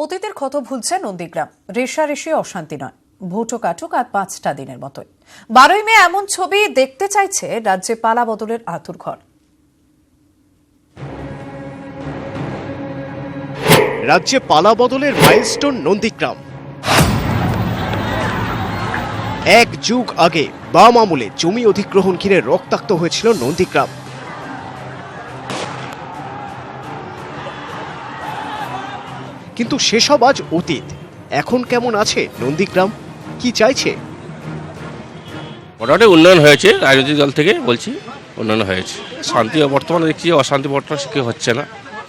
অতীতের ক্ষত ভুলছে নন্দীগ্রাম। রেষারেষি অশান্তি নয়, ভোটও কাটুক আর 5টা দিনের মতোই। 12ই মে এমন ছবি দেখতে চাইছে রাজ্যে পালা বদলের আতুর ঘর। রাজ্যে পালা বদলের মাইলস্টোন নন্দীগ্রাম। এক যুগ আগে বাম আমলে জমি অধিগ্রহণ ঘিরে রক্তাক্ত হয়েছিল নন্দীগ্রাম। কিন্তু সেসব আজ অতীত। এখন কেমন আছে নন্দীগ্রাম, কি চাইছে? মোটামুটি উন্নয়ন হয়েছে, রাজনৈতিক দল থেকে বলছি উন্নয়ন হয়েছে। শান্তি বর্তমানে দেখছি অশান্তি বর্তমানে কি হচ্ছে না,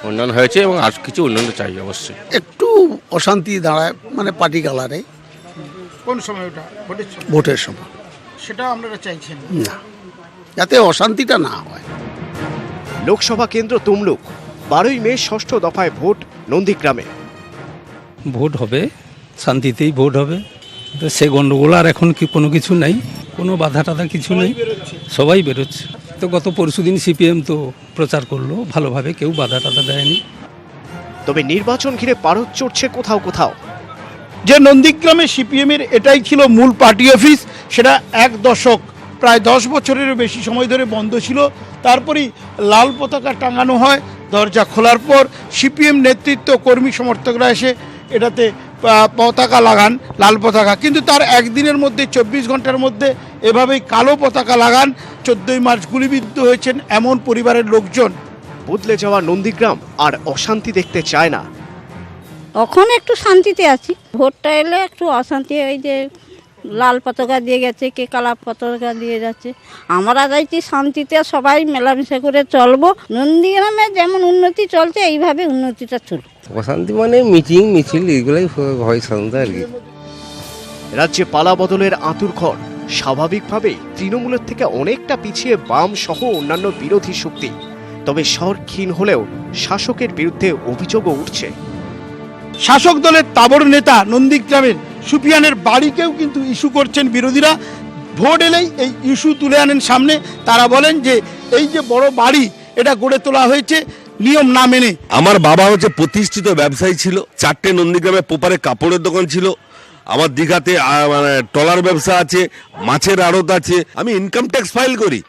উন্নয়ন হয়েছে এবং আর কিছু উন্নয়ন চাই অবশ্যই। একটু অশান্তি দাঁড়ায়, মানে পার্টি কালারে। কোন সময় ওটা? ভোটের সময় সেটা আপনারা চাইছেন না, যাতে অশান্তিটা না হয়। লোকসভা কেন্দ্র তমলুক, 12ই মে ষষ্ঠ দফায় ভোট নন্দীগ্রামে। ভোট হবে, শান্তিতেই ভোট হবে, তো সে গন্ডগোল আর এখন কি কোনো কিছু নাই, কোনো বাধা টাধা কিছু নেই, সবাই বেরোচ্ছে। তো গত পরশুদিন সিপিএম তো প্রচার করলো ভালোভাবে, কেউ বাধা টাধা দেয়নি। তবে নির্বাচন ঘিরে পারদ চড়ছে কোথাও কোথাও। যে নন্দীগ্রামে সিপিএমের এটাই ছিল মূল পার্টি অফিস, সেটা এক দশক প্রায় 10 বছরেরও বেশি সময় ধরে বন্ধ ছিল। তারপরেই লাল পতাকা টাঙানো হয়। দরজা খোলার পর সিপিএম নেতৃত্ব, কর্মী সমর্থকরা এসে এটাতে পতাকা লাগান, লাল পতাকা। কিন্তু তার একদিনের মধ্যে 24 ঘন্টার মধ্যে এভাবেই কালো পতাকা লাগান। 14ই মার্চ গুলিবিদ্ধ হয়েছেন এমন পরিবারের লোকজন। বদলে যাওয়া নন্দীগ্রাম আর অশান্তি দেখতে চায় না। এখন একটু শান্তিতে আছি, ভোটটা এলে একটু অশান্তি। ওই যে লাল পতাকা দিয়ে গেছে, কে কালা পতাকা দিয়ে যাচ্ছে। আমরা চাইছি শান্তিতে সবাই মেলামেশা করে চলবো। নন্দীগ্রামে যেমন উন্নতি চলছে এইভাবে উন্নতিটা চলবে। অশান্তি মানে মিটিং মিছিল এগুলোই ভয় শান্তি আর কি। রাজ্যে পালা বদলের আঁতুর ঘর। স্বাভাবিকভাবেই তৃণমূলের থেকে অনেকটা পিছিয়ে বাম সহ অন্যান্য বিরোধী শক্তি। তবে স্বর ক্ষীণ হলেও শাসকের বিরুদ্ধে অভিযোগও উঠছে। শাসক দলের তাবড় নেতা নন্দীগ্রামের সুফিয়ানের বাড়িকেও কিন্তু ইস্যু করছেন বিরোধীরা। ভোট এলেই এই ইস্যু তুলে আনেন সামনে। তারা বলেন যে এই যে বড় বাড়ি, এটা গড়ে তোলা হয়েছে নিয়ম না মেনে। আমার বাবা হচ্ছে প্রতিষ্ঠিত ব্যবসায়ী ছিল, 4টে নন্দীগ্রামে পোপারে কাপড়ের দোকান ছিল, আমার দীঘাতে মানে ট্রলার ব্যবসা আছে, মাছের আড়ত আছে। আমি ইনকাম ট্যাক্স ফাইল করি,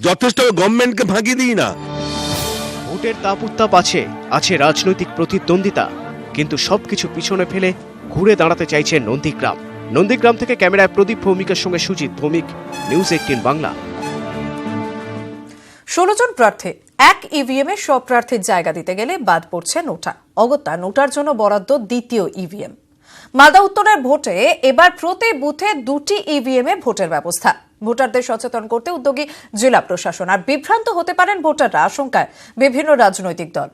যথেষ্ট গভর্নমেন্টকে ফাঁকি দিই না। ভোটের তাপ উত্তাপ আছে, আছে রাজনৈতিক প্রতিদ্বন্দ্বিতা, কিন্তু সবকিছু পিছনে ফেলে ঘুরে দাঁড়াতে চাইছে নন্দীগ্রাম। নন্দীগ্রাম থেকে ক্যামেরায় প্রদীপ ভৌমিকের সঙ্গে সুজিত ভৌমিক, নিউজ 18 বাংলা। 16 জন প্রার্থী, এক ইভিএমে সব প্রার্থীর জায়গা দিতে গেলে বাদ পড়ছে নোটা। অগত্যা নোটার জন্য বরাদ্দ দ্বিতীয় ইভিএম। মালদা উত্তরের ভোটে এবার প্রতি বুথে 2টি ইভিএমে ভোটের ব্যবস্থা। ভোটারদের সচেতন করতে উদ্যোগী জেলা প্রশাসন। আর বিভ্রান্ত হতে পারেন ভোটাররা, আশঙ্কায় বিভিন্ন রাজনৈতিক দল।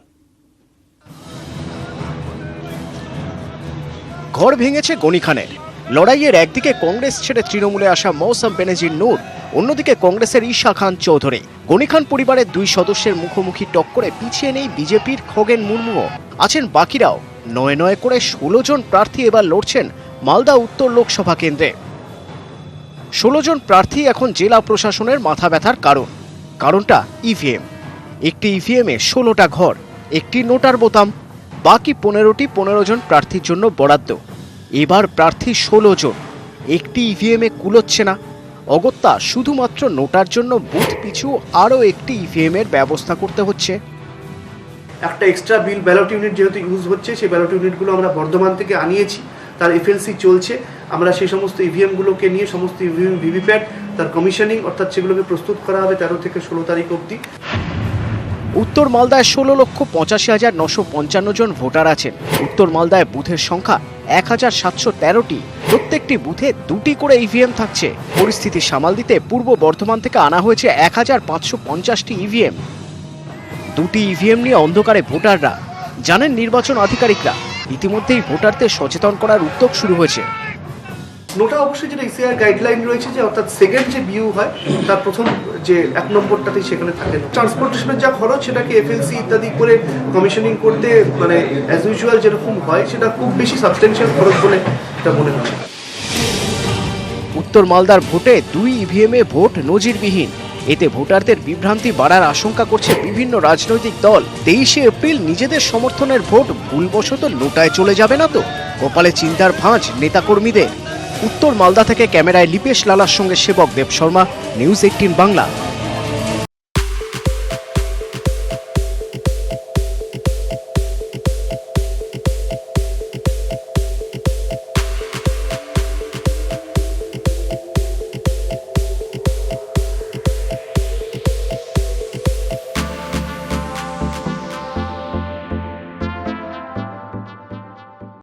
ঘর ভেঙেছে গনি খানের। লড়াইয়ের একদিকে কংগ্রেস ছেড়ে তৃণমূলে আসা মৌসম বেনজির নূর, অন্যদিকে কংগ্রেসের ঈশা খান চৌধুরী। গনি খান পরিবারের 2 সদস্যের মুখোমুখি টক্করে পিছিয়ে নেই বিজেপির খগেন মুর্মুও। আছেন বাকিরাও। 9 করে 16 জন প্রার্থী এবার লড়ছেন মালদা উত্তর লোকসভা কেন্দ্রে। 16 জন প্রার্থী এখন জেলা প্রশাসনের মাথা ব্যথার কারণ। কারণটা ইভিএম। একটি ইভিএমে 16টা ঘর, একটি নোটার বোতাম। বাকি 15টি 15 জন প্রার্থীর জন্য বরাদ্দ। এবার প্রার্থী 16 জন, একটি ইভিএমে কুলোচ্ছে না। অগত্যা শুধুমাত্র নোটার জন্য বুথ পিছু আরও একটি ইভিএম এর ব্যবস্থা করতে হচ্ছে। একটা এক্সট্রা বিল ব্যালট ইউনিট যেহেতু ইউজ হচ্ছে, সেই ব্যালট ইউনিটগুলো আমরা বর্ধমান থেকে আনিয়েছি, তার এফএলসি চলছে। আমরা সেই সমস্ত ইভিএমগুলোকে নিয়ে সমস্ত ইভিএম ভিভিপ্যাট তার কমিশনিং অর্থাৎ সেগুলোকে প্রস্তুত করা হবে 13 থেকে 16 তারিখ অবধি। উত্তর মালদায় 16,85,955 জন ভোটার আছেন। উত্তর মালদায় বুথের সংখ্যা 1713টি। প্রত্যেকটি বুথে 2টি করে ইভিএম থাকছে। পরিস্থিতি সামাল দিতে পূর্ব বর্ধমান থেকে আনা হয়েছে 1550টি ইভিএম। 2টি ইভিএম নিয়ে অন্ধকারে ভোটাররা। জানেন নির্বাচন আধিকারিকরা, ইতিমধ্যেই ভোটারদের সচেতন করার উদ্যোগ শুরু হয়েছে। নোটা অবশ্যই যেটা ইসিআর গাইডলাইন রয়েছে, যে অর্থাৎ সেকেন্ড যে বিউ হয় তার প্রথম যে 1 নম্বরটাতেই সেখানে থাকে। ট্রান্সপোর্টেশনের যা খরচ সেটাকে এফএলসি ইত্যাদি করে কমিশনিং করতে মানে অ্যাজ ইউজুয়াল যেরকম হয়, সেটা খুব বেশি সাবস্টেনশিয়াল খরচ বলে এটা মনে হয়। উত্তর মালদার ভোটে 2 ইভিএমে ভোট নজিরবিহীন। এতে ভোটারদের বিভ্রান্তি বাড়ার আশঙ্কা করছে বিভিন্ন রাজনৈতিক দল। 23শে এপ্রিল নিজেদের সমর্থনের ভোট ভুলবশত নোটায় চলে যাবে না তো? কপালে চিন্তার ভাঁজ নেতাকর্মীদের। উত্তর মালদা থেকে ক্যামেরায় লিপেশ লালার সঙ্গে সেবক দেব শর্মা, নিউজ 18 বাংলা।